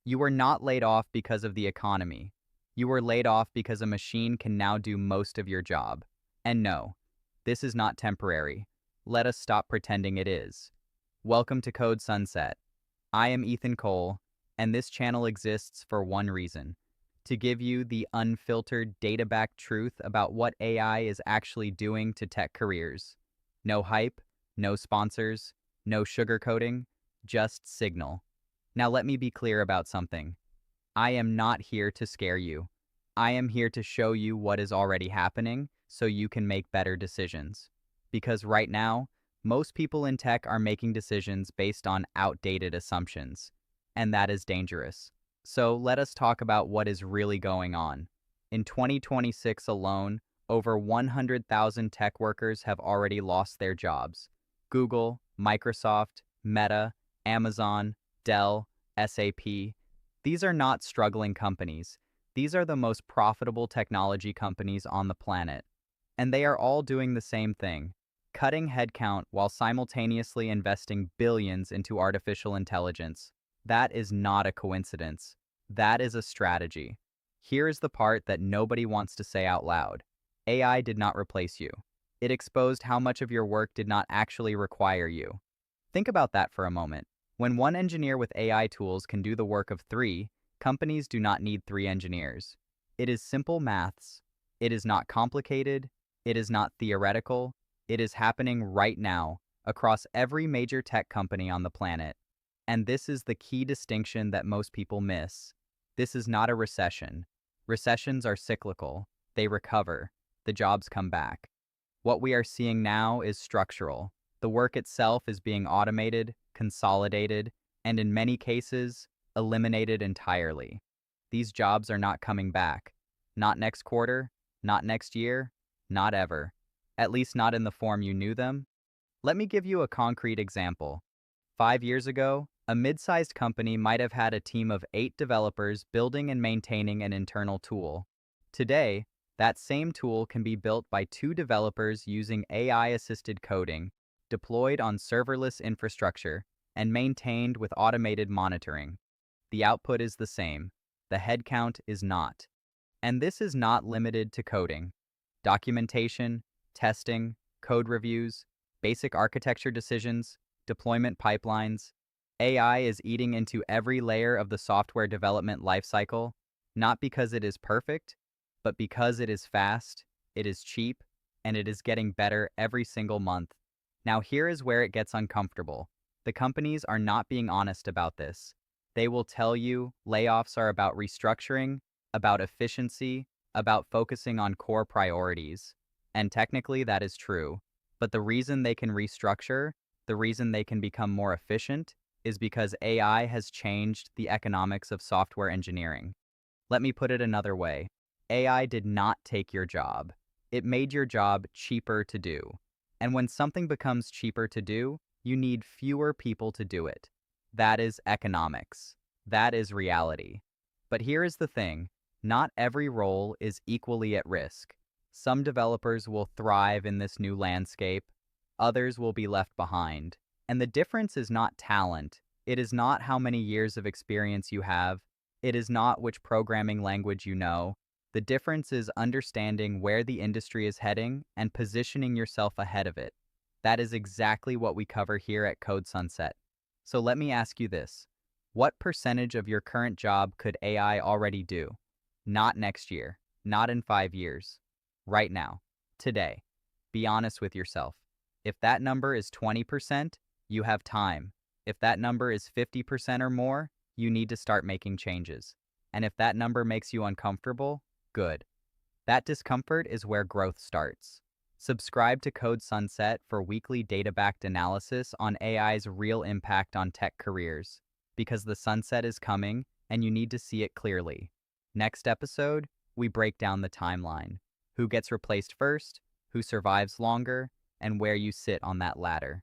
You were not laid off because of the economy. You were laid off because a machine can now do most of your job. And no, this is not temporary. Let us stop pretending it is. Welcome to Code Sunset. I am Ethan Cole, and this channel exists for one reason: to give you the unfiltered, data-backed truth about what AI is actually doing to tech careers. No hype, no sponsors, no sugarcoating, just signal. Now let me be clear about something. I am not here to scare you. I am here to show you what is already happening so you can make better decisions. Because right now, most people in tech are making decisions based on outdated assumptions, and that is dangerous. So let us talk about what is really going on. In 2026 alone, over 100,000 tech workers have already lost their jobs. Google, Microsoft, Meta, Amazon, Dell, SAP. These are not struggling companies. These are the most profitable technology companies on the planet. And they are all doing the same thing: cutting headcount while simultaneously investing billions into artificial intelligence. That is not a coincidence. That is a strategy. Here is the part that nobody wants to say out loud. AI did not replace you. It exposed how much of your work did not actually require you. Think about that for a moment. When one engineer with AI tools can do the work of three, companies do not need three engineers. It is simple maths. It is not complicated. It is not theoretical. It is happening right now across every major tech company on the planet. And this is the key distinction that most people miss. This is not a recession. Recessions are cyclical. They recover. The jobs come back. What we are seeing now is structural. The work itself is being automated, consolidated, and in many cases, eliminated entirely. These jobs are not coming back. Not next quarter, not next year, not ever. At least not in the form you knew them. Let me give you a concrete example. 5 years ago, a mid-sized company might have had a team of 8 developers building and maintaining an internal tool. Today, that same tool can be built by 2 developers using AI-assisted coding, deployed on serverless infrastructure, and maintained with automated monitoring. The output is the same. The headcount is not. And this is not limited to coding. Documentation, testing, code reviews, basic architecture decisions, deployment pipelines. AI is eating into every layer of the software development lifecycle, not because it is perfect, but because it is fast, it is cheap, and it is getting better every single month. Now here is where it gets uncomfortable. The companies are not being honest about this. They will tell you layoffs are about restructuring, about efficiency, about focusing on core priorities. And technically that is true. But the reason they can restructure, the reason they can become more efficient, is because AI has changed the economics of software engineering. Let me put it another way. AI did not take your job. It made your job cheaper to do. And when something becomes cheaper to do, you need fewer people to do it. That is economics. That is reality. But here is the thing. Not every role is equally at risk. Some developers will thrive in this new landscape. Others will be left behind. And the difference is not talent. It is not how many years of experience you have. It is not which programming language you know. The difference is understanding where the industry is heading and positioning yourself ahead of it. That is exactly what we cover here at CodeSunset. So let me ask you this. What percentage of your current job could AI already do? Not next year, not in 5 years. Right now, today. Be honest with yourself. If that number is 20%, you have time. If that number is 50% or more, you need to start making changes. And if that number makes you uncomfortable, good. That discomfort is where growth starts. Subscribe to Code Sunset for weekly data-backed analysis on AI's real impact on tech careers. Because the sunset is coming, and you need to see it clearly. Next episode, we break down the timeline. Who gets replaced first, who survives longer, and where you sit on that ladder.